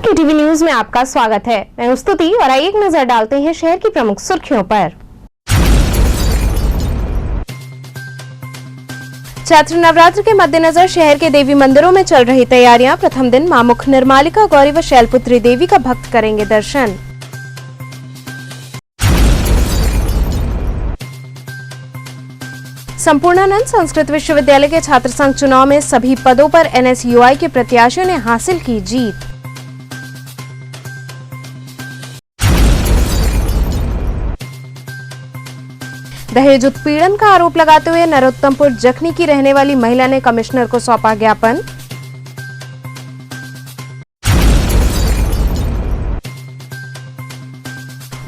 KTV news में आपका स्वागत है। मैं हूं स्तुति और आइए एक नजर डालते हैं शहर की प्रमुख सुर्खियों पर। चैत्र नवरात्र के मद्देनजर शहर के देवी मंदिरों में चल रही तैयारियां। प्रथम दिन मां मुख निर्मालिका गौरी व शैलपुत्री देवी का भक्त करेंगे दर्शन। संपूर्णानंद संस्कृत विश्वविद्यालय के छात्र संघ चुनाव में सभी पदों पर NSUI के प्रत्याशियों ने हासिल की जीत। दहेज उत्पीड़न का आरोप लगाते हुए नरोत्तमपुर जखनी की रहने वाली महिला ने कमिश्नर को सौंपा ज्ञापन।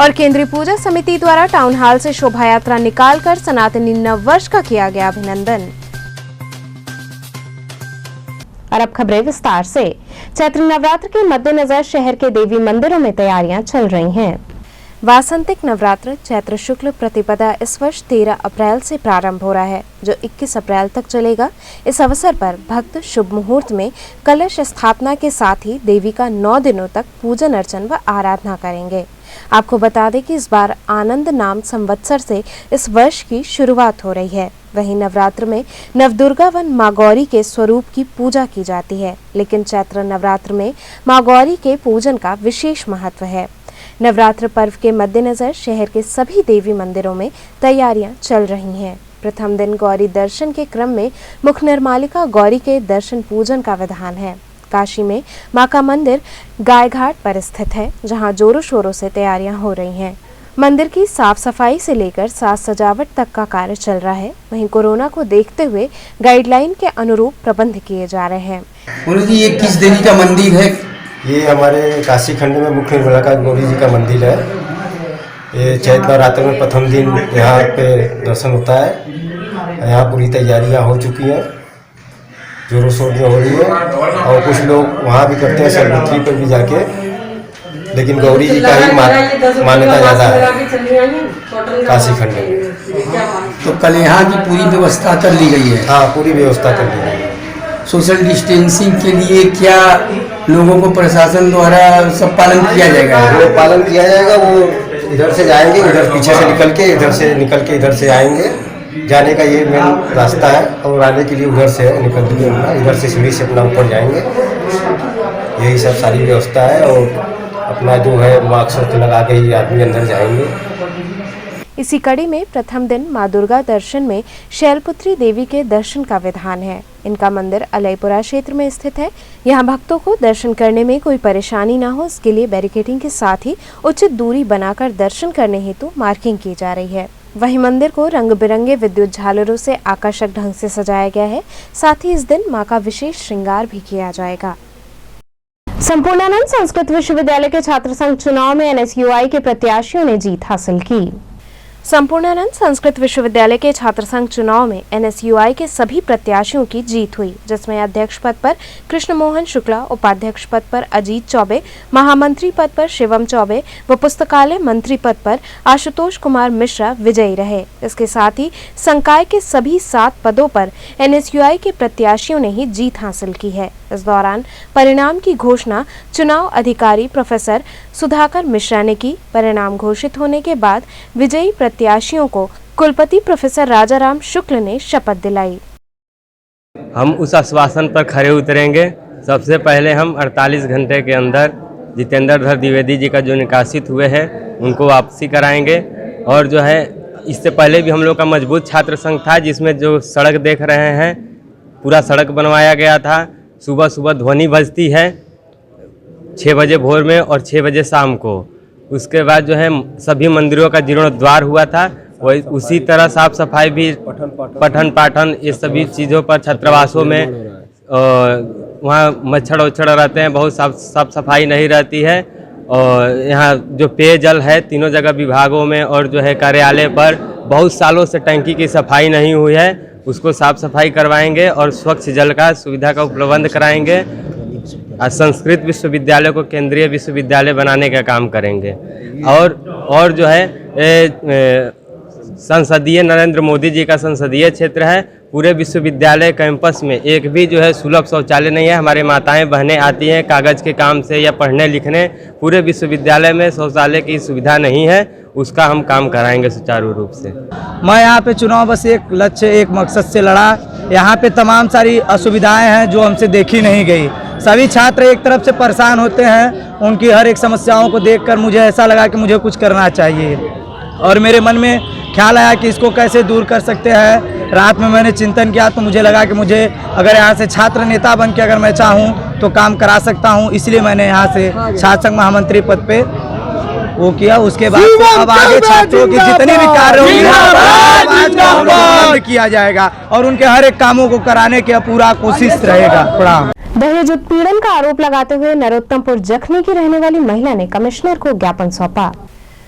और केंद्रीय पूजा समिति द्वारा टाउन हॉल से शोभा यात्रा निकालकर सनातनी नववर्ष का किया गया अभिनंदन। और अब खबरें विस्तार से। चैत्र नवरात्र के मद्देनजर शहर के देवी मंदिरों में तैयारियां चल रही हैं। वासंतिक नवरात्र चैत्र शुक्ल प्रतिपदा इस वर्ष 13 अप्रैल से प्रारंभ हो रहा है, जो 21 अप्रैल तक चलेगा। इस अवसर पर भक्त शुभ मुहूर्त में कलश स्थापना के साथ ही देवी का 9 दिनों तक पूजन अर्चन व आराधना करेंगे। आपको बता दें कि इस बार आनंद नाम संवत्सर से इस वर्ष की शुरुआत हो रही है। वहीं नवरात्र में नवदुर्गा व मां गौरी के स्वरूप की पूजा की जाती है, लेकिन चैत्र नवरात्र में मां गौरी के पूजन का विशेष महत्व है। नवरात्र पर्व के मद्देनजर शहर के सभी देवी मंदिरों में तैयारियां चल रही हैं। प्रथम दिन गौरी दर्शन के क्रम में मुख निर्मालिका गौरी के दर्शन पूजन का विधान है। काशी में मां का मंदिर गायघाट पर स्थित है, जहां जोरों शोरों से तैयारियां हो रही हैं। मंदिर की साफ सफाई से लेकर साज सजावट तक का कार्य चल रहा है। वहीं कोरोना को देखते हुए गाइडलाइन के अनुरूप प्रबंध किए जा रहे हैं। गुरु जी, ये किस देवी का मंदिर है? ये हमारे काशी खंड में मुख्य निर्मालिका गौरी जी का मंदिर है। ये चैत्र नवरात्र में प्रथम दिन यहाँ पे दर्शन होता है। यहाँ पूरी तैयारियाँ हो चुकी हैं, जोरों शोर में हो रही है। और कुछ लोग वहाँ भी करते हैं शैलपुत्री पर भी जाके, लेकिन गौरी जी का ही मान्यता ज़्यादा है काशी खंड में। तो कल यहाँ की पूरी व्यवस्था कर ली गई है? हाँ, पूरी व्यवस्था कर ली गई है। सोशल डिस्टेंसिंग के लिए क्या लोगों को प्रशासन द्वारा सब पालन किया जाएगा? वो पालन किया जाएगा। वो इधर से जाएंगे, उधर पीछे से निकल के इधर से आएंगे। जाने का ये मेन रास्ता है, और आने के लिए उधर से निकल के इधर से सीढ़ी से अपना ऊपर जाएंगे। यही सब सारी व्यवस्था है। और अपना जो है मास्क लगा के ही आदमी अंदर जाएंगे। इसी कड़ी में प्रथम दिन मां दुर्गा दर्शन में शैलपुत्री देवी के दर्शन का विधान है। इनका मंदिर अलैपुरा क्षेत्र में स्थित है। यहाँ भक्तों को दर्शन करने में कोई परेशानी न हो, इसके लिए बैरिकेडिंग के साथ ही उचित दूरी बनाकर दर्शन करने हेतु मार्किंग की जा रही है। वहीं मंदिर को रंग बिरंगे विद्युत झालरों से आकर्षक ढंग से सजाया गया है। साथ ही इस दिन मां का विशेष श्रृंगार भी किया जाएगा। संपूर्णानंद संस्कृत विश्वविद्यालय के छात्र संघ चुनाव में NSUI के प्रत्याशियों ने जीत हासिल की। संपूर्णानंद संस्कृत विश्वविद्यालय के छात्र संघ चुनाव में NSUI के सभी प्रत्याशियों की जीत हुई, जिसमें अध्यक्ष पद पर कृष्ण मोहन शुक्ला, उपाध्यक्ष पद पर अजीत चौबे, महामंत्री पद पर शिवम चौबे व पुस्तकालय मंत्री पद पर आशुतोष कुमार मिश्रा विजयी रहे। इसके साथ ही संकाय के सभी 7 पदों पर NSUI के प्रत्याशियों ने ही जीत हासिल की है। इस दौरान परिणाम की घोषणा चुनाव अधिकारी प्रोफेसर सुधाकर मिश्रा ने की। परिणाम घोषित होने के बाद विजयी प्रत्याशियों को कुलपति प्रोफेसर राजाराम शुक्ल ने शपथ दिलाई। हम उस आश्वासन पर खरे उतरेंगे। सबसे पहले हम 48 घंटे के अंदर जितेंद्र धर द्विवेदी जी का जो निकासित हुए हैं उनको वापसी कराएंगे। और जो है, इससे पहले भी हम लोग का मजबूत छात्र संघ था, जिसमें जो सड़क देख रहे हैं पूरा सड़क बनवाया गया था। सुबह सुबह ध्वनि बजती है 6 बजे भोर में और 6 बजे शाम को। उसके बाद जो है सभी मंदिरों का जीर्णोद्धार हुआ था। वही उसी तरह साफ सफाई भी, पठन पाठन, ये सभी चीज़ों पर छात्रावासों में वहाँ मच्छर वच्छर रहते हैं, बहुत साफ सफाई नहीं रहती है। और यहाँ जो पेयजल है तीनों जगह विभागों में और जो है कार्यालय पर बहुत सालों से टंकी की सफाई नहीं हुई है, उसको साफ सफाई करवाएंगे और स्वच्छ जल का सुविधा का उपलब्ध कराएंगे। संस्कृत विश्वविद्यालय को केंद्रीय विश्वविद्यालय बनाने का काम करेंगे। और जो है संसदीय नरेंद्र मोदी जी का संसदीय क्षेत्र है, पूरे विश्वविद्यालय कैंपस में एक भी जो है सुलभ शौचालय नहीं है। हमारे माताएं बहनें आती हैं कागज़ के काम से या पढ़ने लिखने, पूरे विश्वविद्यालय में शौचालय की सुविधा नहीं है, उसका हम काम कराएंगे सुचारू रूप से। मैं यहाँ पे चुनाव बस एक लक्ष्य एक मकसद से लड़ा। यहाँ पे तमाम सारी असुविधाएं हैं जो हमसे देखी नहीं गई। सभी छात्र एक तरफ से परेशान होते हैं, उनकी हर एक समस्याओं को देखकर मुझे ऐसा लगा कि मुझे कुछ करना चाहिए और मेरे मन में ख्याल आया कि इसको कैसे दूर कर सकते हैं। रात में मैंने चिंतन किया तो मुझे लगा कि मुझे अगर यहाँ से छात्र नेता बन के अगर मैं चाहूँ तो काम करा सकता हूँ, इसलिए मैंने यहाँ से छात्र संघ महामंत्री पद पे वो किया। उसके बाद से अब आगे छात्रों के जितने भी कार्य होंगे किया जाएगा और उनके हर एक कामों को कराने की पूरा कोशिश रहेगा। प्रणाम। दहेज उत्पीड़न का आरोप लगाते हुए नरोत्तमपुर जखनी की रहने वाली महिला ने कमिश्नर को ज्ञापन सौंपा।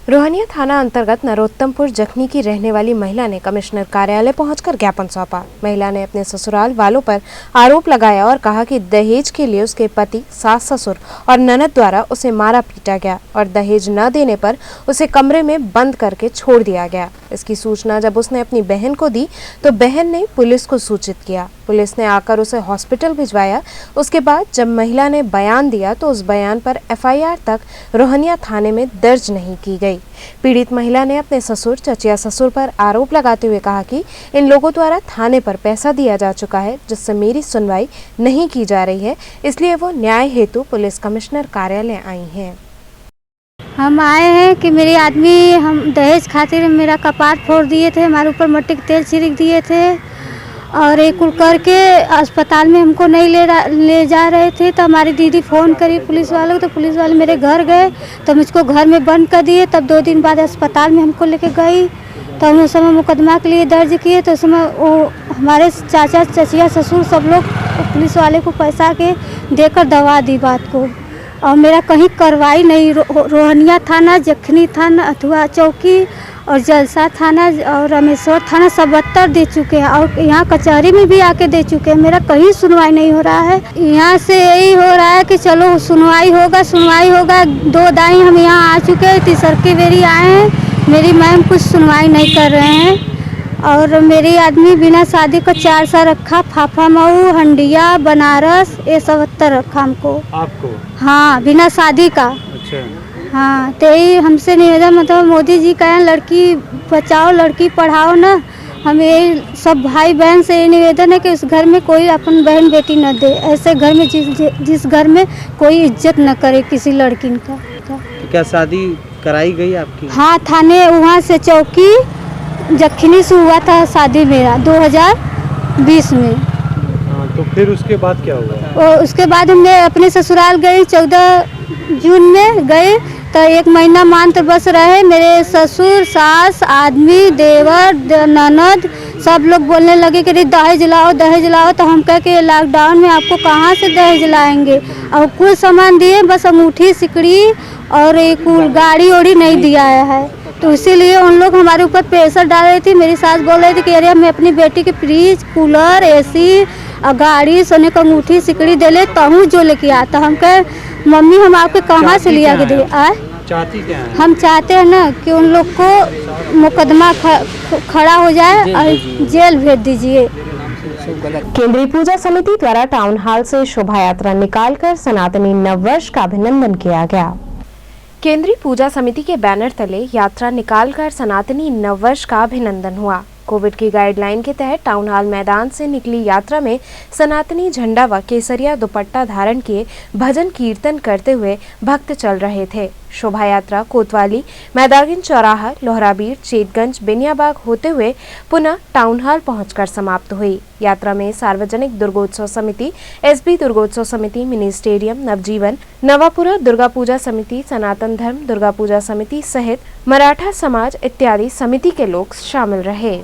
रोहनिया थाना अंतर्गत नरोत्तमपुर जखनी की रहने वाली महिला ने कमिश्नर कार्यालय पहुंचकर ज्ञापन सौंपा। महिला ने अपने ससुराल वालों पर आरोप लगाया और कहा कि दहेज के लिए उसके पति, सास ससुर और ननद द्वारा उसे मारा पीटा गया और दहेज न देने पर उसे कमरे में बंद करके छोड़ दिया गया। इसकी सूचना जब उसने अपनी बहन को दी तो बहन ने पुलिस को सूचित किया। पुलिस ने आकर उसे हॉस्पिटल भिजवाया। उसके बाद जब महिला ने बयान दिया तो उस बयान पर एफआईआर तक रोहनिया थाने में दर्ज नहीं की गई। पीड़ित महिला ने अपने ससुर, चचिया ससुर पर आरोप लगाते हुए कहा कि इन लोगों द्वारा थाने पर पैसा दिया जा चुका है जिससे मेरी सुनवाई नहीं की जा रही है, इसलिए वो न्याय हेतु पुलिस कमिश्नर कार्यालय आई हैं। हम आए हैं कि मेरे आदमी हम दहेज खातिर मेरा कपार फोड़ दिए थे, हमारे ऊपर मट्टी के तेल छिड़क दिए थे और एक कुल करके अस्पताल में हमको नहीं ले जा रहे थे। तो हमारी दीदी फ़ोन करी पुलिस वालों को, तो पुलिस वाले मेरे घर गए तो मुझको घर में बंद कर दिए। तब 2 दिन बाद अस्पताल में हमको लेके गई तो हम उस समय मुकदमा के लिए दर्ज किए। तो उस समय वो हमारे चाचा, चचिया, ससुर सब लोग पुलिस वाले को पैसा के देकर दबा दी बात को और मेरा कहीं कार्रवाई नहीं। रोहनिया थाना, जखनी थाना, अथवा चौकी और जलसा थाना और रामेश्वर थाना 77 दे चुके हैं और यहाँ कचहरी में भी आके दे चुके हैं। मेरा कहीं सुनवाई नहीं हो रहा है। यहाँ से यही हो रहा है कि चलो सुनवाई होगा। 2 दाई हम यहाँ आ चुके हैं, तीसरी बेरी आए हैं, मेरी मैम कुछ सुनवाई नहीं कर रहे हैं और मेरी आदमी बिना शादी का 4 साल रखा, फाफा मऊ, हंडिया, बनारस, ये 77 रखा हमको। आपको? हाँ, बिना शादी का। अच्छा। हाँ, तो यही हमसे निवेदन, मतलब मोदी जी का लड़की बचाओ, लड़की पढ़ाओ ना। हम यही सब भाई बहन से ये निवेदन है कि उस घर में कोई अपन बहन बेटी न दे, ऐसे घर में जिस घर में कोई इज्जत न करे किसी लड़की का। तो क्या शादी कराई गई आपकी? हाँ, थाने वहाँ से चौकी जखनी से हुआ था शादी मेरा 2020 में। तो फिर उसके बाद क्या हुआ? और उसके बाद हमने अपने ससुराल गए, 14 जून में गए तो 1 महीना मात्र बस रहे। मेरे ससुर, सास, आदमी, देवर, ननद सब लोग बोलने लगे कि दहेज लाओ। तो हम कह के लॉकडाउन में आपको कहाँ से दहेज लाएंगे और कुछ सामान दिए, बस अंगूठी, सिकड़ी और एक गाड़ी ओड़ी नहीं दिया है। तो इसीलिए उन लोग हमारे ऊपर प्रेशर डाल रही थी। मेरी सास बोल रही थी कि अरे मैं अपनी बेटी के फ्रिज, कूलर, एसी और गाड़ी, सोने का अंगूठी, सिकड़ी दे ले तहूँ जो लेके आता। हम कहे मम्मी हम आपके कहाँ से लिया के दे आए? चाहती क्या है? हम चाहते हैं ना कि उन लोग को मुकदमा खड़ा हो जाए और जेल भेज दीजिए। केंद्रीय पूजा समिति द्वारा टाउन हॉल से शोभा यात्रा निकालकर सनातनी नववर्ष का अभिनंदन किया गया। केंद्रीय पूजा समिति के बैनर तले यात्रा निकालकर सनातनी नववर्ष का अभिनंदन हुआ। कोविड की गाइडलाइन के तहत टाउन हॉल मैदान से निकली यात्रा में सनातनी झंडा व केसरिया दुपट्टा धारण किए भजन कीर्तन करते हुए भक्त चल रहे थे। शोभा यात्रा कोतवाली, मैदागिन चौराहा, लोहराबीर, चेतगंज, बेनियाबाग होते हुए पुनः टाउन हॉल पहुंचकर समाप्त हुई। यात्रा में सार्वजनिक दुर्गोत्सव समिति, एसबी दुर्गोत्सव समिति, मिनी स्टेडियम, नवजीवन, नवापुरा दुर्गा पूजा समिति, सनातन धर्म दुर्गा पूजा समिति सहित मराठा समाज इत्यादि समिति के लोग शामिल रहे।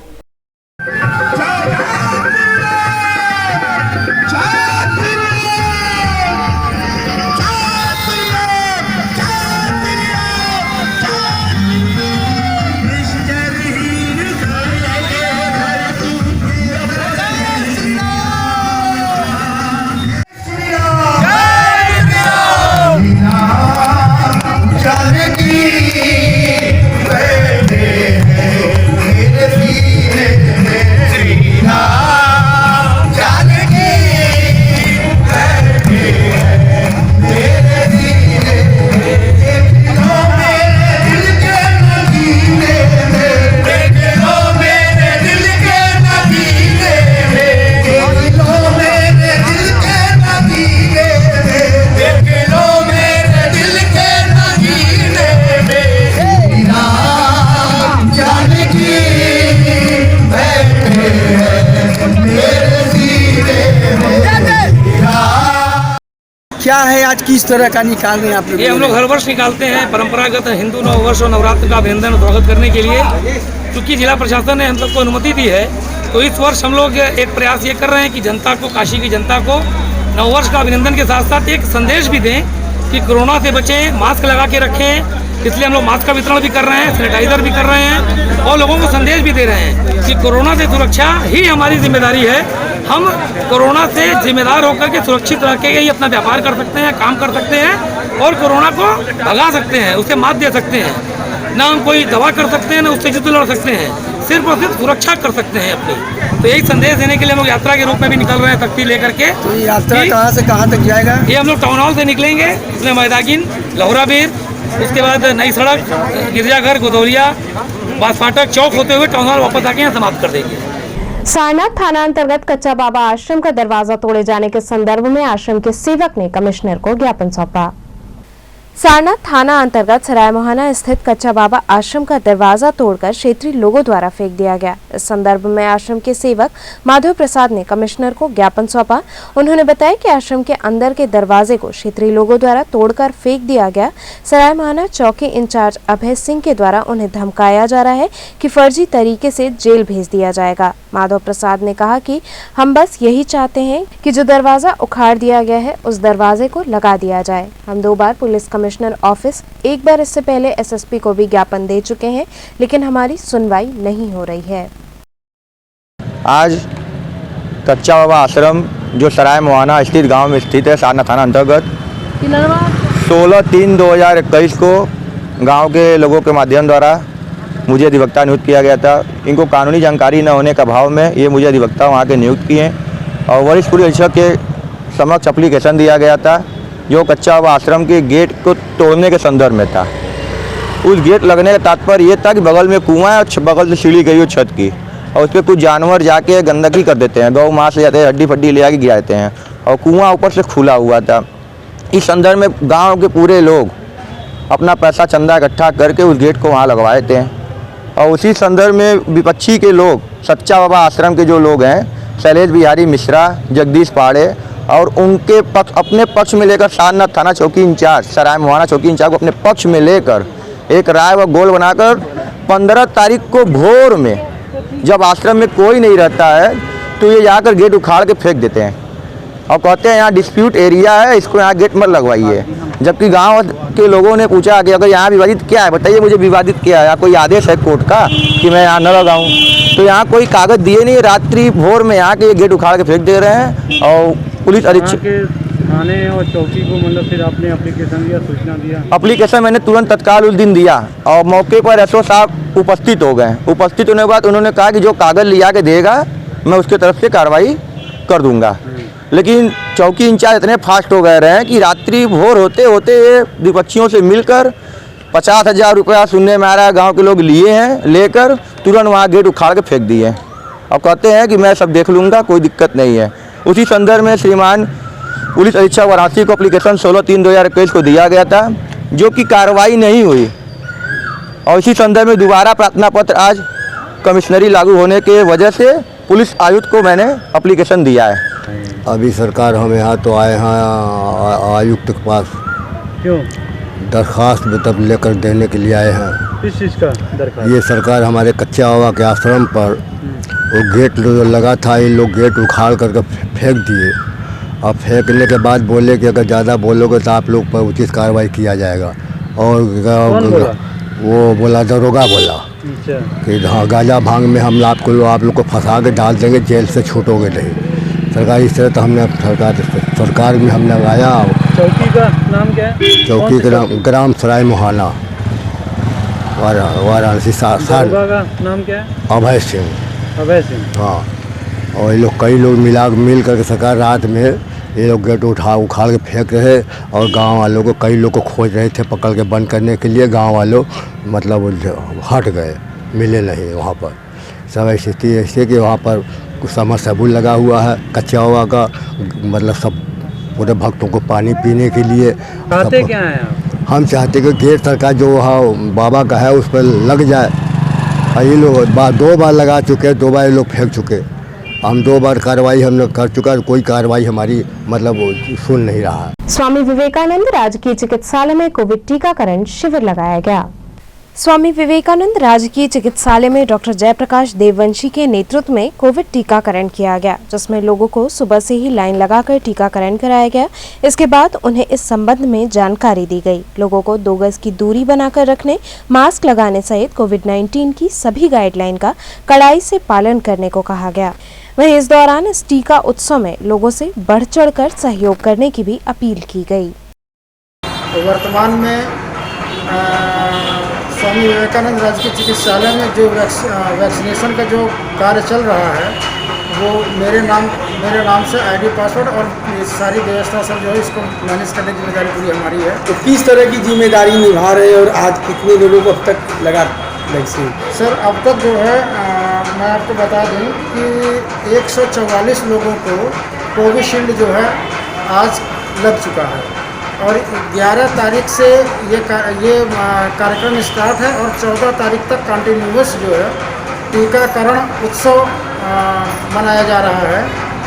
आज किस तरह का निकाल रहे हैं आप लोग? ये हम लोग हर वर्ष निकालते हैं परंपरागत हिंदू नव वर्ष और नवरात्र का अभिनंदन और स्वागत करने के लिए। क्योंकि जिला प्रशासन ने हम सबको अनुमति दी है, तो इस वर्ष हम लोग एक प्रयास ये कर रहे हैं कि जनता को, काशी की जनता को नववर्ष का अभिनंदन के साथ साथ एक संदेश भी दें कि कोरोना से बचें, मास्क लगा के रखें। इसलिए हम लोग मास्क का वितरण भी कर रहे हैं, सैनिटाइजर भी कर रहे हैं और लोगों को संदेश भी दे रहे हैं कि कोरोना से सुरक्षा ही हमारी जिम्मेदारी है। हम कोरोना से जिम्मेदार होकर के सुरक्षित रह के ही अपना व्यापार कर सकते हैं, काम कर सकते हैं और कोरोना को भगा सकते हैं, उसे मात दे सकते हैं। ना हम कोई दवा कर सकते हैं, ना उससे युद्ध लड़ सकते हैं, सिर्फ और सिर्फ सुरक्षा कर सकते हैं अपनी। तो यही संदेश देने के लिए हम लोग यात्रा के रूप में भी निकल रहे हैं तख्ती लेकर के। तो ये यात्रा कहाँ से कहाँ तक जाएगा? ये हम लोग टाउन हॉल से निकलेंगे, उसमें मैदागिन, लहुराबीर, उसके बाद नई सड़क, गिरजाघर, गोदौलिया, बासफाटक चौक होते हुए टाउन हॉल वापस आके यहाँ समाप्त कर देंगे। सारनाथ थाना अंतर्गत कच्चा बाबा आश्रम का दरवाजा तोड़े जाने के संदर्भ में आश्रम के सेवक ने कमिश्नर को ज्ञापन सौंपा। सारनाथ थाना अंतर्गत सराय मोहना स्थित कच्चा बाबा आश्रम का दरवाजा तोड़कर क्षेत्रीय लोगों द्वारा फेंक दिया गया। इस संदर्भ में आश्रम के सेवक माधव प्रसाद ने कमिश्नर को ज्ञापन सौंपा। उन्होंने बताया कि आश्रम के अंदर के दरवाजे को क्षेत्रीय लोगों द्वारा तोड़कर फेंक दिया गया। सराय मोहना चौकी इंचार्ज अभय सिंह के द्वारा उन्हें धमकाया जा रहा है कि फर्जी तरीके से जेल भेज दिया जाएगा। माधव प्रसाद ने कहा कि हम बस यही चाहते हैं कि जो दरवाजा उखाड़ दिया गया है उस दरवाजे को लगा दिया जाए। हम 2 बार पुलिस कमिश्नर ऑफिस, एक बार इससे पहले एसएसपी को भी ज्ञापन दे चुके हैं, लेकिन हमारी सुनवाई नहीं हो रही है। आज कच्चा बाबा आश्रम जो सराय मोहना स्थित गांव में स्थित है, सारनाथ थाना अंतर्गत 16/3/2021 को गांव के लोगों के माध्यम द्वारा मुझे अधिवक्ता नियुक्त किया गया था। इनको कानूनी जानकारी न होने के अभाव में ये मुझे अधिवक्ता वहाँ के नियुक्त किए और वरिष्ठ पुलिस अधीक्षक के समक्ष एप्लीकेशन दिया गया था जो कच्चा बाबा आश्रम के गेट को तोड़ने के संदर्भ में था। उस गेट लगने का तात्पर्य ये था कि बगल में कुआं है और बगल से सीढ़ी गई हो छत की, और उस पर कुछ जानवर जाके गंदगी कर देते हैं, गौ मांस ले जाते हैं, हड्डी फड्डी ले आके गिरा देते हैं, और कुआं ऊपर से खुला हुआ था। इस संदर्भ में गाँव के पूरे लोग अपना पैसा चंदा इकट्ठा करके उस गेट को वहाँ लगवाए थे। और उसी संदर्भ में विपक्षी के लोग, सच्चा बाबा आश्रम के जो लोग हैं, शैलेश बिहारी मिश्रा, जगदीश पाड़े, और उनके पक्ष अपने पक्ष में लेकर सारनाथ थाना चौकी इंचार्ज, सराय मोहना चौकी इंचार्ज को अपने पक्ष में लेकर एक राय व गोल बनाकर 15 तारीख को भोर में, जब आश्रम में कोई नहीं रहता है, तो ये जाकर गेट उखाड़ के फेंक देते हैं और कहते हैं यहाँ डिस्प्यूट एरिया है, इसको यहाँ गेट मत लगवाइए। जबकि गांव के लोगों ने पूछा कि अगर यहाँ विवादित क्या है, बताइए मुझे विवादित क्या है, कोई आदेश है कोर्ट का कि मैं यहाँ न लगाऊँ? तो यहाँ कोई कागज दिए नहीं, रात्रि भोर में यहाँ के गेट उखाड़ के फेंक दे रहे हैं। और पुलिस अधीक्षक थाने और चौकी को मतलब फिर आपने एप्लीकेशन दिया, सूचना दिया? एप्लीकेशन मैंने तुरंत तत्काल उस दिन दिया और मौके पर एसओ साहब उपस्थित हो गए। उपस्थित होने के बाद उन्होंने कहा कि जो कागज लिया के देगा मैं उसके तरफ से कार्रवाई कर दूंगा। लेकिन चौकी इंचार्ज इतने फास्ट हो गए रहे कि रात्रि भोर होते होते ये विपक्षियों से मिलकर 50,000 रुपया सुनने में आ रहा है गाँव के लोग लिए हैं, लेकर तुरंत वहाँ गेट उखाड़ के फेंक दिए और कहते हैं कि मैं सब देख लूँगा, कोई दिक्कत नहीं है। उसी संदर्भ में श्रीमान पुलिस अधीक्षक वाराणसी को एप्लीकेशन 16/3/2021 को दिया गया था, जो कि कार्रवाई नहीं हुई। और इसी संदर्भ में दोबारा प्रार्थना पत्र आज कमिश्नरी लागू होने के वजह से पुलिस आयुक्त को मैंने एप्लीकेशन दिया है। अभी सरकार हम यहाँ तो आए हैं आयुक्त के पास, क्यों? दरख्वास्त मतलब लेकर देने के लिए आए हैं। किस चीज़ का दरख्वास्त? ये सरकार हमारे कच्चा बाबा के आश्रम पर वो गेट लगा था, ये लोग गेट उखाड़ करके फेंक दिए और फेंकने के बाद बोले कि अगर ज़्यादा बोलोगे तो आप लोग पर उचित कार्रवाई किया जाएगा। और वो बोला, दरोगा बोला कि हाँ गांजा भांग में हम आप लोग को फंसा के डाल देंगे, जेल से छूटोगे नहीं। सरकार इस तरह तो हमने सरकार में हमने लगाया। चौकी का नाम क्या है? चौकी का नाम ग्राम सराय मोहना, वाराणसी। दरोगा का नाम क्या है? अभय सिंह। अभय सिंह, हाँ। और ये लोग कई लोग मिल करके सरकार रात में ये लोग गेट उखाड़ के फेंक रहे और गांव वालों को, कई लोग को खोज रहे थे पकड़ के बंद करने के लिए। गांव वालों मतलब हट गए, मिले नहीं वहाँ पर। सब स्थिति ऐसे कि वहाँ पर कुछ समरसेबुल लगा हुआ है कच्चा बाबा का, मतलब सब पूरे भक्तों को पानी पीने के लिए। चाहते क्या है आप? हम चाहते कि गेट सरकार जो वहाँ बाबा का है उस पर लग जाए। ये लोग 2 बार लगा चुके, 2 बार ये लोग फेंक चुके। हम 2 बार कार्रवाई हम लोग कर चुका, कोई कार्रवाई हमारी मतलब सुन नहीं रहा है। स्वामी विवेकानंद राजकीय चिकित्सालय में कोविड टीकाकरण शिविर लगाया गया। स्वामी विवेकानंद राजकीय चिकित्सालय में डॉक्टर जयप्रकाश देववंशी के नेतृत्व में कोविड टीकाकरण किया गया, जिसमें लोगों को सुबह से ही लाइन लगाकर टीकाकरण कराया गया। इसके बाद उन्हें इस संबंध में जानकारी दी गई। लोगों को 2 गज की दूरी बनाकर रखने, मास्क लगाने सहित कोविड-19 की सभी गाइडलाइन का कड़ाई से पालन करने को कहा गया। वहीं इस दौरान इस टीका उत्सव में लोगों से बढ़ चढ़कर सहयोग करने की भी अपील की गई। वर्तमान में स्वामी विवेकानंद राजकीय चिकित्सालय में जो वैक्सीनेशन का जो कार्य चल रहा है वो मेरे नाम से आईडी पासवर्ड और सारी व्यवस्था सब जो है इसको मैनेज करने की जिम्मेदारी पूरी हमारी है। तो किस तरह की जिम्मेदारी निभा रहे हैं और आज कितने लोगों को अब तक लगा वैक्सीन? सर अब तक जो है मैं आपको बता दूं कि 144 लोगों को कोविशील्ड जो है आज लग चुका है और 11 तारीख से ये कार्यक्रम स्टार्ट है और 14 तारीख तक कंटिन्यूअस जो है टीकाकरण उत्सव मनाया जा रहा है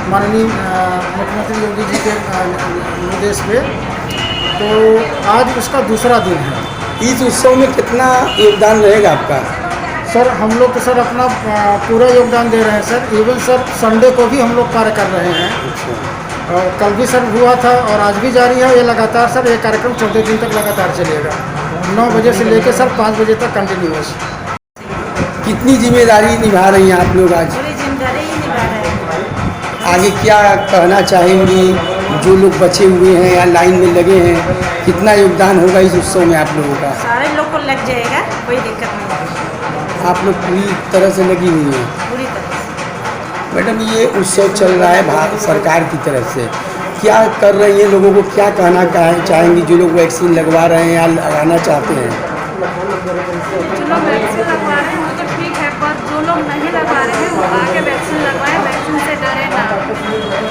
माननीय मुख्यमंत्री योगी जी के निर्देश पे। तो आज उसका दूसरा दिन है। इस उत्सव में कितना योगदान रहेगा आपका? सर हम लोग तो सर अपना पूरा योगदान दे रहे हैं सर। इवन सर संडे को भी हम लोग कार्य कर रहे हैं और कल भी सर हुआ था और आज भी जारी है। ये लगातार सर ये कार्यक्रम 14 दिन तक लगातार चलेगा, 9 बजे से लेकर सर 5 बजे तक कंटिन्यूअस। कितनी जिम्मेदारी निभा रही हैं आप लोग आज? पूरी जिम्मेदारी ही निभा रहे हैं। आगे क्या कहना चाहेंगी जो लोग बचे हुए हैं या लाइन में लगे हैं? कितना योगदान होगा इस उत्सव में आप लोगों का? सारे लोग को लग जाएगा, कोई दिक्कत नहीं। आप लोग पूरी तरह से लगी हुई हैं? पूरी तरह से। मैडम ये उत्सव चल रहा है भारत सरकार की तरफ से, क्या कर रही हैं? लोगों को क्या कहना चाहेंगी जो लोग वैक्सीन लगवा रहे हैं या लगाना चाहते हैं? जो लोग वैक्सीन लगवा रहे हैं वो तो ठीक है, पर जो लोग नहीं लगवा रहे हैं वो आके वैक्सीन लगवाएं। वैक्सीन से डरे ना,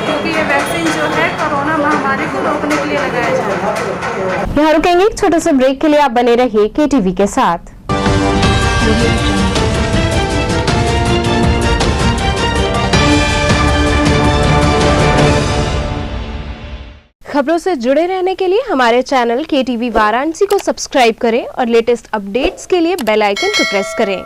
क्योंकि ये वैक्सीन जो है कोरोना महामारी को रोकने के लिए लगाया जा रहा है। यहाँ रुकेंगे एक छोटे से ब्रेक के लिए। आप बने रहिए KTV के साथ। खबरों से जुड़े रहने के लिए हमारे चैनल KTV वाराणसी को सब्सक्राइब करें और लेटेस्ट अपडेट्स के लिए बेल आइकन को प्रेस करें।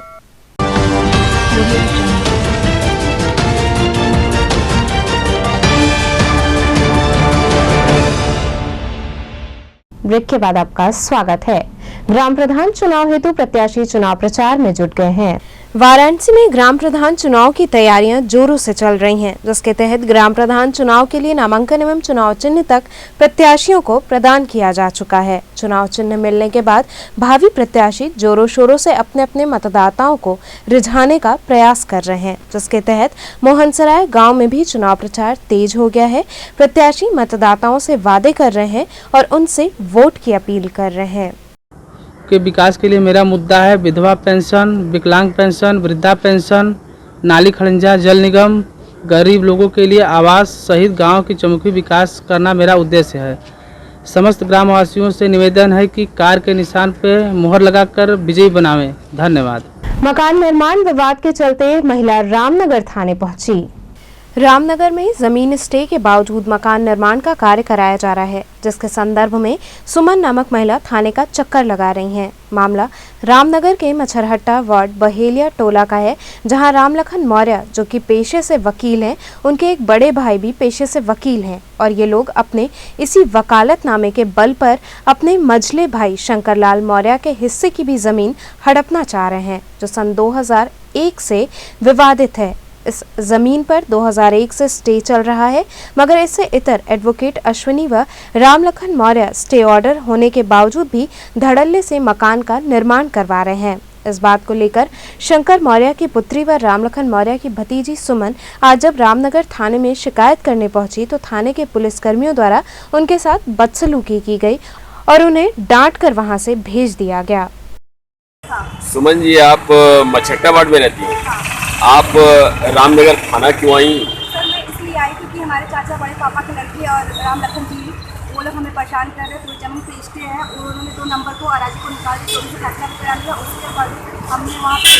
ब्रेक के बाद आपका स्वागत है। ग्राम प्रधान चुनाव हेतु प्रत्याशी चुनाव प्रचार में जुट गए हैं। वाराणसी में ग्राम प्रधान चुनाव की तैयारियां जोरों से चल रही हैं, जिसके तहत ग्राम प्रधान चुनाव के लिए नामांकन एवं चुनाव चिन्ह तक प्रत्याशियों को प्रदान किया जा चुका है। चुनाव चिन्ह मिलने के बाद भावी प्रत्याशी जोरों शोरों से अपने अपने मतदाताओं को रिझाने का प्रयास कर रहे हैं, जिसके तहत मोहनसराय गाँव में भी चुनाव प्रचार तेज हो गया है। प्रत्याशी मतदाताओं से वादे कर रहे हैं और उनसे वोट की अपील कर रहे हैं। के विकास के लिए मेरा मुद्दा है विधवा पेंशन, विकलांग पेंशन, वृद्धा पेंशन, नाली खड़ंजा जल निगम, गरीब लोगों के लिए आवास सहित गांव की चौमुखी विकास करना मेरा उद्देश्य है। समस्त ग्रामवासियों से निवेदन है कि कार के निशान पे मुहर लगाकर विजयी बनावें। धन्यवाद। मकान निर्माण विवाद के चलते महिला रामनगर थाने पहुंची। रामनगर में जमीन स्टे के बावजूद मकान निर्माण का कार्य कराया जा रहा है, जिसके संदर्भ में सुमन नामक महिला थाने का चक्कर लगा रही हैं। मामला रामनगर के मच्छरहट्टा वार्ड बहेलिया टोला का है, जहां रामलखन मौर्य जो कि पेशे से वकील हैं, उनके एक बड़े भाई भी पेशे से वकील हैं और ये लोग अपने इसी वकालतनामे के बल पर अपने मझले भाई शंकरलाल मौर्य के हिस्से की भी जमीन हड़पना चाह रहे हैं, जो सन 2001 से विवादित है। इस जमीन पर 2001 से स्टे चल रहा है, मगर इससे इतर एडवोकेट अश्विनी व रामलखन मौर्य स्टे ऑर्डर होने के बावजूद भी धड़ल्ले से मकान का निर्माण करवा रहे हैं। इस बात को लेकर शंकर मौर्य की पुत्री व रामलखन मौर्य की भतीजी सुमन आज जब रामनगर थाने में शिकायत करने पहुंची तो थाने के पुलिसकर्मियों द्वारा उनके साथ बदसलूकी की गई और उन्हें डांट कर वहां से भेज दिया गया। सुमन जी, आप मच्छट्टा वार्ड में रहती हैं, आप रामनगर थाना क्यों आई? सर मैं इसलिए आई क्योंकि हमारे चाचा बड़े पापा के लड़के और रामलखन जी वो लोग हमें परेशान कर रहे हैं। तो जमीन पे स्टे है और उन्होंने 2 नंबर को अराजी को निकाल के 24 फैसला भी करा लिया। उसके बाद हमने वहाँ पे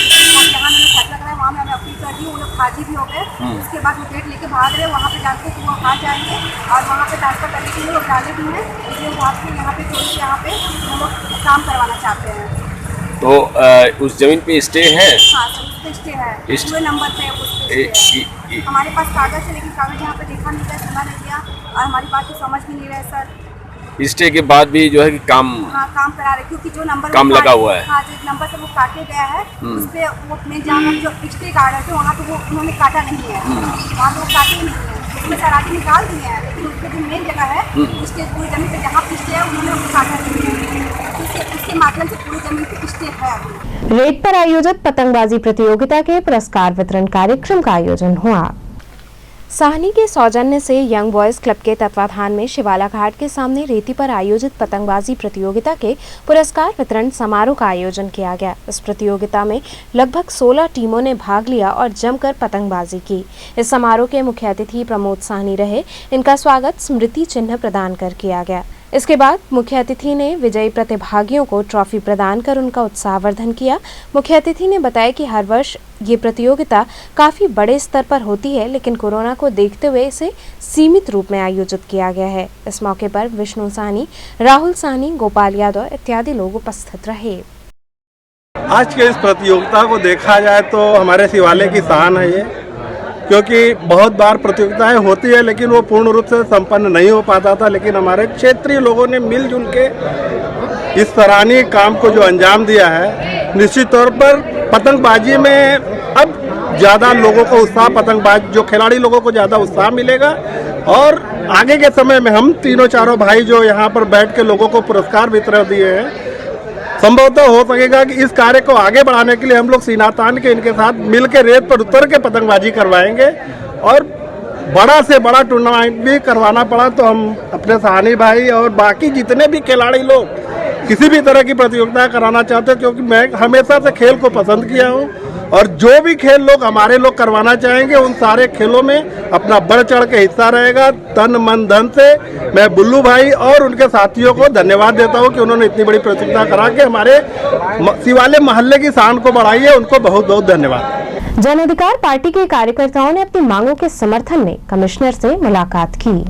जहाँ मैंने फैसला कराया वहाँ में हमें अपील कर दी, वो लोग हाजिर भी हो गए। उसके बाद वो डेट लेके भाग रहे, वहाँ पे जानते कि वो हार जाएंगे और वहाँ पे ट्रांसफर करने के लिए लोग डाले भी हैं, इसलिए वो आपके यहाँ पे चोरी के यहाँ पे वो लोग काम करवाना चाहते हैं। तो उस जमीन पे स्टे है? हाँ सर, उस पे स्टे है, पूरे नंबर पे उस पे स्टे है। हमारे पास कागज है, लेकिन कागज यहाँ पे देखा नहीं गया, सुना नहीं गया और हमारी बात को समझ भी नहीं रहे सर। स्टे के बाद भी जो है कि काम काम करा रहे, क्योंकि जो नंबर काम लगा हुआ है। हाँ, जो नंबर से वो काटे गया है उस पे वो मेन जहाँ जो स्टे कार्ड है, तो वहाँ पे वो उन्होंने काटा नहीं है, वहाँ पे वो काटे ही नहीं है, उसमें सर आगे निकाल दिए हैं, लेकिन उसके जो मेन जगह है स्टे पूरी जमीन पे जहाँ पे स्टे है उन्होंने उसको काटा नहीं है, इसके माध्यम से पूरी जमीन पे स्टे है अभी। रेत पर आयोजित पतंगबाजी प्रतियोगिता के पुरस्कार वितरण कार्यक्रम का आयोजन हुआ। साहनी के सौजन्य से यंग बॉयज क्लब के तत्वाधान में शिवाला घाट के सामने रेती पर आयोजित पतंगबाजी प्रतियोगिता के पुरस्कार वितरण समारोह का आयोजन किया गया। इस प्रतियोगिता में लगभग 16 टीमों ने भाग लिया और जमकर पतंगबाजी की। इस समारोह के मुख्य अतिथि प्रमोद साहनी रहे। इनका स्वागत स्मृति चिन्ह प्रदान कर किया गया। इसके बाद मुख्य अतिथि ने विजयी प्रतिभागियों को ट्रॉफी प्रदान कर उनका उत्साहवर्धन किया। मुख्य अतिथि ने बताया कि हर वर्ष ये प्रतियोगिता काफी बड़े स्तर पर होती है, लेकिन कोरोना को देखते हुए इसे सीमित रूप में आयोजित किया गया है। इस मौके पर विष्णु साहनी, राहुल साहनी, गोपाल यादव इत्यादि लोग उपस्थित रहे। आज के इस प्रतियोगिता को देखा जाए तो हमारे शिवालय की शान है ये, क्योंकि बहुत बार प्रतियोगिताएं होती है लेकिन वो पूर्ण रूप से संपन्न नहीं हो पाता था, लेकिन हमारे क्षेत्रीय लोगों ने मिलजुल के इस सराहनीय काम को जो अंजाम दिया है, निश्चित तौर पर पतंगबाजी में अब ज़्यादा लोगों को उत्साह, पतंगबाज जो खिलाड़ी लोगों को ज़्यादा उत्साह मिलेगा और आगे के समय में हम तीनों चारों भाई जो यहाँ पर बैठ के लोगों को पुरस्कार वितरण दिए हैं, संभवतः हो सकेगा कि इस कार्य को आगे बढ़ाने के लिए हम लोग सीना तान के इनके साथ मिल के रेत पर उतर के पतंगबाजी करवाएंगे और बड़ा से बड़ा टूर्नामेंट भी करवाना पड़ा तो हम अपने साहनी भाई और बाकी जितने भी खिलाड़ी लोग किसी भी तरह की प्रतियोगिता कराना चाहते हैं, क्योंकि मैं हमेशा से खेल को पसंद किया हूँ और जो भी खेल लोग हमारे लोग करवाना चाहेंगे उन सारे खेलों में अपना बढ़ चढ़ के हिस्सा रहेगा। तन मन धन से मैं बुल्लू भाई और उनके साथियों को धन्यवाद देता हूं कि उन्होंने इतनी बड़ी प्रतियोगिता करा के हमारे शिवालय मोहल्ले की शान को बढ़ाई है। उनको बहुत बहुत धन्यवाद। जन अधिकार पार्टी के कार्यकर्ताओं ने अपनी मांगों के समर्थन में कमिश्नर से मुलाकात की।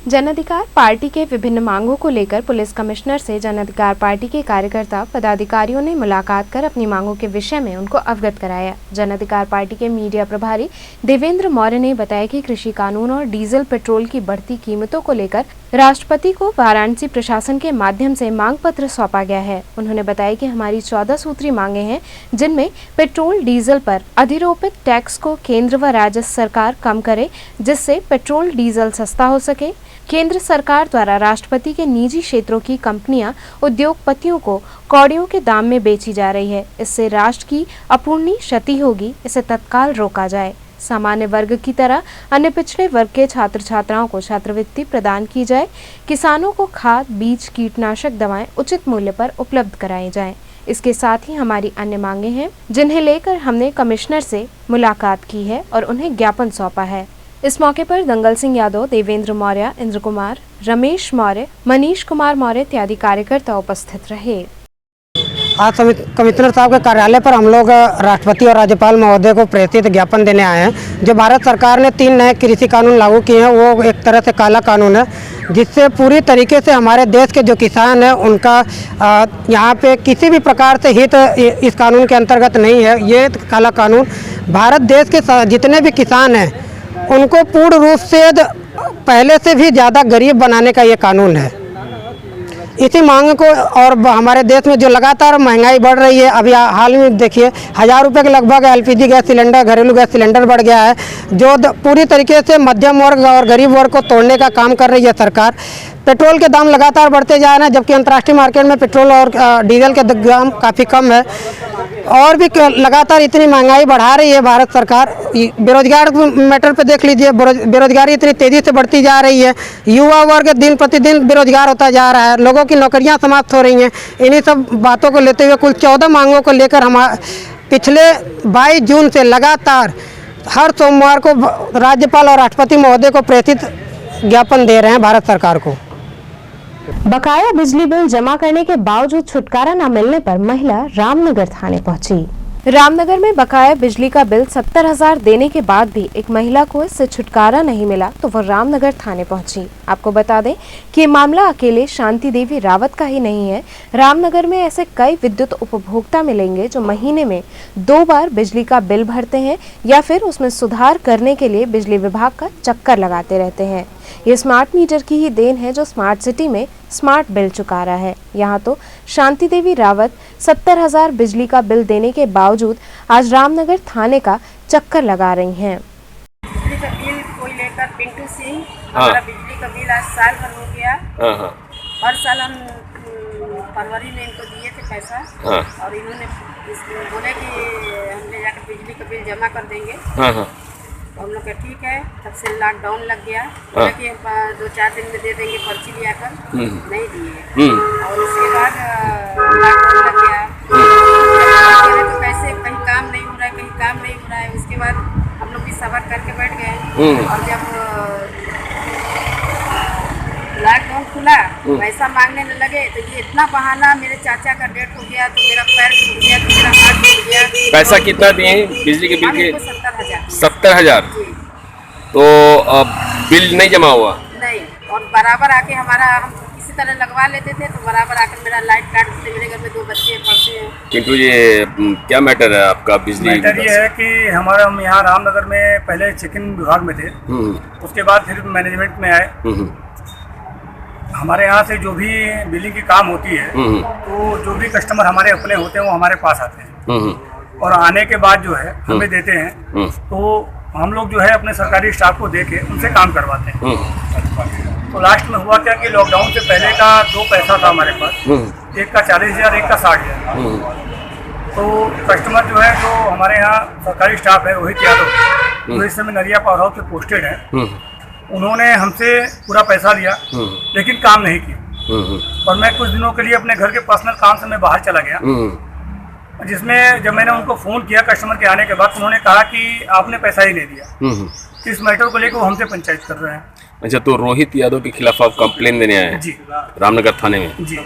जन अधिकार पार्टी के विभिन्न मांगों को लेकर पुलिस कमिश्नर से जन अधिकार पार्टी के कार्यकर्ता पदाधिकारियों ने मुलाकात कर अपनी मांगों के विषय में उनको अवगत कराया। जन अधिकार पार्टी के मीडिया प्रभारी देवेंद्र मौर्य ने बताया कि कृषि कानून और डीजल पेट्रोल की बढ़ती कीमतों को लेकर राष्ट्रपति को वाराणसी प्रशासन के माध्यम से मांग पत्र सौंपा गया है। उन्होंने बताया कि हमारी 14 सूत्री मांगे हैं, जिनमें पेट्रोल डीजल पर अधिरोपित टैक्स को केंद्र व राज्य सरकार कम करे, जिससे पेट्रोल डीजल सस्ता हो सके। केंद्र सरकार द्वारा राष्ट्रपति के निजी क्षेत्रों की कंपनियां उद्योगपतियों को कौड़ियों के दाम में बेची जा रही है, इससे राष्ट्र की अपूर्णीय क्षति होगी, इसे तत्काल रोका जाए। सामान्य वर्ग की तरह अन्य पिछड़े वर्ग के छात्र छात्राओं को छात्रवृत्ति प्रदान की जाए। किसानों को खाद, बीज, कीटनाशक दवाएं उचित मूल्य पर उपलब्ध कराई जाएं। इसके साथ ही हमारी अन्य मांगे हैं, जिन्हें लेकर हमने कमिश्नर से मुलाकात की है और उन्हें ज्ञापन सौंपा है। इस मौके पर दंगल सिंह यादव, देवेंद्र मौर्य, इंद्र कुमार, रमेश मौर्य, मनीष कुमार मौर्य इत्यादि कार्यकर्ता उपस्थित रहे। आज कमिश्नर साहब के कार्यालय पर हम लोग राष्ट्रपति और राज्यपाल महोदय को प्रेषित ज्ञापन देने आए हैं। जो भारत सरकार ने 3 नए कृषि कानून लागू किए हैं, वो एक तरह से काला कानून है, जिससे पूरी तरीके से हमारे देश के जो किसान हैं उनका यहाँ पे किसी भी प्रकार से हित इस कानून के अंतर्गत नहीं है। ये काला कानून भारत देश के जितने भी किसान हैं उनको पूर्ण रूप से पहले से भी ज़्यादा गरीब बनाने का ये कानून है। इसी मांग को, और हमारे देश में जो लगातार महंगाई बढ़ रही है, अभी हाल में देखिए 1000 रुपये के लगभग LPG गैस सिलेंडर, घरेलू गैस सिलेंडर बढ़ गया है, जो पूरी तरीके से मध्यम वर्ग और गरीब वर्ग को तोड़ने का काम कर रही है सरकार। पेट्रोल के दाम लगातार बढ़ते जा रहे हैं, जबकि अंतर्राष्ट्रीय मार्केट में पेट्रोल और डीजल के दाम काफ़ी कम है। और भी लगातार इतनी महंगाई बढ़ा रही है भारत सरकार। बेरोजगार मैटर पे देख लीजिए, बेरोजगारी इतनी तेज़ी से बढ़ती जा रही है। युवा वर्ग दिन प्रतिदिन बेरोजगार होता जा रहा है, लोगों की नौकरियां समाप्त हो रही हैं। इन्हीं सब बातों को लेते हुए कुल 14 मांगों को लेकर हम पिछले 22 जून से लगातार हर सोमवार को राज्यपाल और राष्ट्रपति महोदय को प्रेषित ज्ञापन दे रहे हैं भारत सरकार को। बकाया बिजली बिल जमा करने के बावजूद छुटकारा न मिलने पर महिला रामनगर थाने पहुंची। रामनगर में बकाया बिजली का बिल 70,000 देने के बाद भी एक महिला को इससे छुटकारा नहीं मिला तो वह रामनगर थाने पहुंची। आपको बता दें कि ये मामला अकेले शांति देवी रावत का ही नहीं है। रामनगर में ऐसे कई विद्युत उपभोक्ता मिलेंगे जो महीने में 2 बार बिजली का बिल भरते हैं या फिर उसमें सुधार करने के लिए बिजली विभाग का चक्कर लगाते रहते हैं। ये स्मार्ट मीटर की ही देन है जो स्मार्ट सिटी में स्मार्ट बिल चुका रहा है। यहाँ तो शांति देवी रावत 70,000 बिजली का बिल देने के बावजूद आज रामनगर थाने का चक्कर लगा रही हैं। बिजली का बिल कोई लेकर पिंटू सिंह, हमारा बिजली का बिल आज साल भर हो गया। हर साल हम फरवरी में इनको दिए थे पैसा और इन्होंने बोले कि हम ले जाकर बिजली का बिल जमा कर देंगे। तो हम लोग का ठीक है। तब से लॉकडाउन लग गया, बोला कि 2-4 दिन में दे देंगे पर्ची लिया कर, नहीं दिए। और उसके बाद लॉकडाउन लग गया, तो कैसे कहीं काम नहीं हो रहा है, कहीं काम नहीं हो रहा है। उसके बाद हम लोग भी सब्र करके बैठ गए और जब लॉकडाउन खुला पैसा मांगने लगे तो ये इतना बहाना, मेरे चाचा का डेथ हो गया तो मेरा पैर टूट गया, तो मेरा हाथ टूट गया। पैसा कितना दिए बिजली के बिल के? 70,000। 70,000। तो बिल नहीं जमा हुआ? नहीं, और बराबर आके हमारा हम किसी तरह लगवा लेते थे तो बराबर आकर मेरा लाइट काट देते। मेरे घर में 2 बच्चे पढ़ते हैं। किंतु ये क्या मैटर है आपका बिजली? मैटर ये है कि हम यहाँ रामनगर में पहले चेकिंग विभाग में थे, उसके बाद फिर मैनेजमेंट में आए। हमारे यहाँ से जो भी बिलिंग की काम होती है तो जो भी कस्टमर हमारे अपने होते हैं वो हमारे पास आते हैं और आने के बाद जो है हमें देते हैं। तो हम लोग जो है अपने सरकारी स्टाफ को दे के उनसे काम करवाते हैं। तो लास्ट में हुआ क्या कि लॉकडाउन से पहले का 2 पैसा था हमारे पास, एक का 40,000, एक का 60,000। तो कस्टमर जो है जो हमारे यहाँ सरकारी स्टाफ है रोहित यादव, जो इस समय नरिया पावर हाउस पे पोस्टेड है, उन्होंने हमसे पूरा पैसा लिया लेकिन काम नहीं किया। और मैं कुछ दिनों के लिए अपने घर के पर्सनल काम से मैं बाहर चला गया, जिसमें जब मैंने उनको फ़ोन किया कस्टमर के आने के बाद, उन्होंने कहा कि आपने पैसा ही नहीं दिया। इस मैटर को लेकर वो हमसे पंचायत कर रहे हैं। अच्छा, तो रोहित यादव के खिलाफ आप कंप्लेन देने आए हैं? जी, रामनगर थाने में। जी।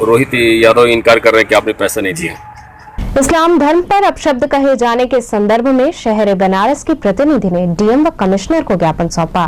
रोहित यादव इनकार कर रहे हैं कि आपने पैसा नहीं दिया। इस्लाम धर्म पर अपशब्द कहे जाने के संदर्भ में शहर बनारस की प्रतिनिधि ने डीएम व कमिश्नर को ज्ञापन सौंपा।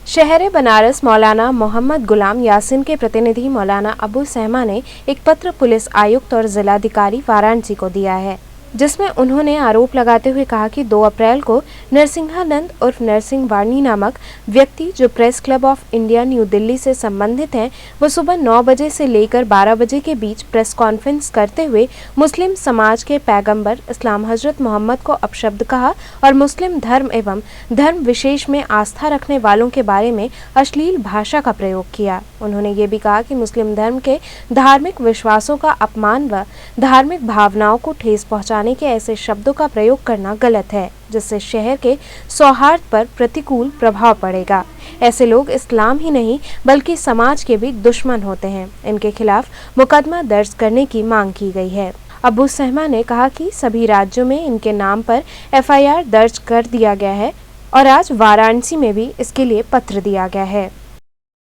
शहर बनारस मौलाना मोहम्मद गुलाम यासिन के प्रतिनिधि मौलाना अबू सहमा ने एक पत्र पुलिस आयुक्त और जिलाधिकारी वाराणसी को दिया है, जिसमें उन्होंने आरोप लगाते हुए कहा कि 2 अप्रैल को नरसिंहानंद उर्फ नरसिंह वाणी नामक व्यक्ति जो press club of India new Delhi से संबंधित हैं, वो सुबह 9 बजे से लेकर 12 बजे के बीच प्रेस कॉन्फ्रेंस करते हुए मुस्लिम समाज के पैगंबर इस्लाम हजरत मोहम्मद को अपशब्द कहा और मुस्लिम धर्म एवं धर्म विशेष में आस्था रखने वालों के बारे में अश्लील भाषा का प्रयोग किया। उन्होंने ये भी कहा कि मुस्लिम धर्म के धार्मिक विश्वासों का अपमान व धार्मिक भावनाओं को ठेस पहुँचाने के ऐसे शब्दों का प्रयोग करना गलत है, जिससे शहर के सौहार्द पर प्रतिकूल प्रभाव पड़ेगा। ऐसे लोग इस्लाम ही नहीं बल्कि समाज के भी दुश्मन होते हैं। इनके खिलाफ मुकदमा दर्ज करने की मांग की गई है। अबू सहमा ने कहा कि सभी राज्यों में इनके नाम पर एफआईआर दर्ज कर दिया गया है और आज वाराणसी में भी इसके लिए पत्र दिया गया है।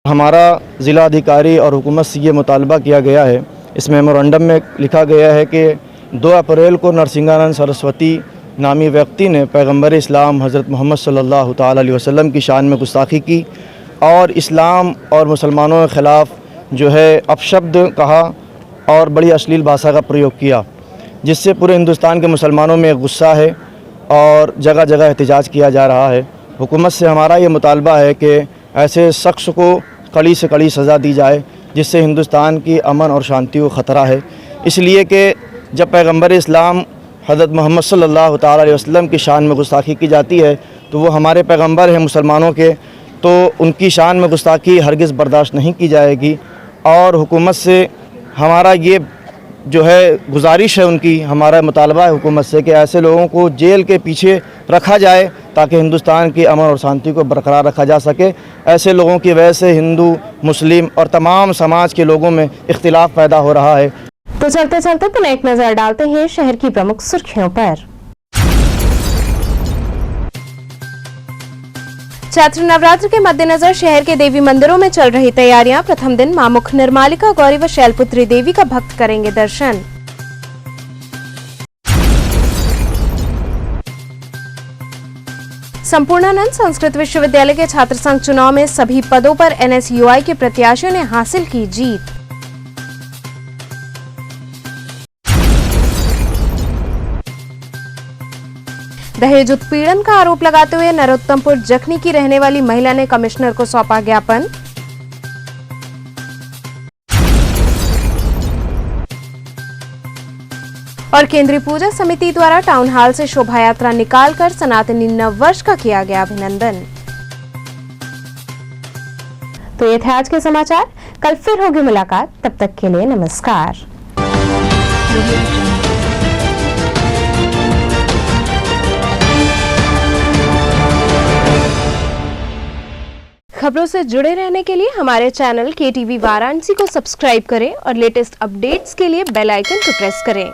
हमारा जिला अधिकारी और हुकूमत से ये मुतालबा किया गया है, इस मेमोरेंडम में लिखा गया है कि 2 अप्रैल को नरसिंहानंद सरस्वती नामी व्यक्ति ने पैगंबर इस्लाम हज़रत मोहम्मद सल्लल्लाहु ताला अलैहि वसल्लम की शान में गुस्ताखी की और इस्लाम और मुसलमानों के ख़िलाफ़ जो है अपशब्द कहा और बड़ी अश्लील भाषा का प्रयोग किया, जिससे पूरे हिंदुस्तान के मुसलमानों में गुस्सा है और जगह जगह एहतजाज किया जा रहा है। हुकूमत से हमारा ये मुतालबा है कि ऐसे शख्स को कड़ी से कड़ी सज़ा दी जाए, जिससे हिंदुस्तान की अमन और शांति को ख़तरा है। इसलिए कि जब पैगंबर इस्लाम हज़रत मोहम्मद सल्लल्लाहु ताला अलैहि वसल्लम की शान में गुस्ताखी की जाती है तो वो हमारे पैगंबर हैं मुसलमानों के, तो उनकी शान में गुस्ताखी हरगिज़ बर्दाश्त नहीं की जाएगी। और हुकूमत से हमारा ये जो है गुजारिश है, उनकी हमारा मुतालबा है हुकूमत से कि ऐसे लोगों को जेल के पीछे रखा जाए ताकि हिंदुस्तान की अमन और शांति को बरकरार रखा जा सके। ऐसे लोगों की वजह से हिंदू, मुस्लिम और तमाम समाज के लोगों में इख्तिलाफ पैदा हो रहा है। तो चलते चलते पुनः एक नजर डालते हैं शहर की प्रमुख सुर्खियों पर। चैत्र नवरात्र के मद्देनजर शहर के देवी मंदिरों में चल रही तैयारियां। प्रथम दिन मां मुख निर्मालिका गौरी व शैलपुत्री देवी का भक्त करेंगे दर्शन। संपूर्णानंद संस्कृत विश्वविद्यालय के छात्र संघ चुनाव में सभी पदों पर NSUI के प्रत्याशियों ने हासिल की जीत। दहेज उत्पीड़न का आरोप लगाते हुए नरोत्तमपुर जखनी की रहने वाली महिला ने कमिश्नर को सौंपा ज्ञापन। और केंद्रीय पूजा समिति द्वारा टाउन हॉल से शोभा यात्रा निकालकर सनातनी नव वर्ष का किया गया अभिनंदन। तो ये थे आज के समाचार। कल फिर होगी मुलाकात, तब तक के लिए नमस्कार। खबरों से जुड़े रहने के लिए हमारे चैनल KTV वाराणसी को सब्सक्राइब करें और लेटेस्ट अपडेट्स के लिए बेल आइकन को प्रेस करें।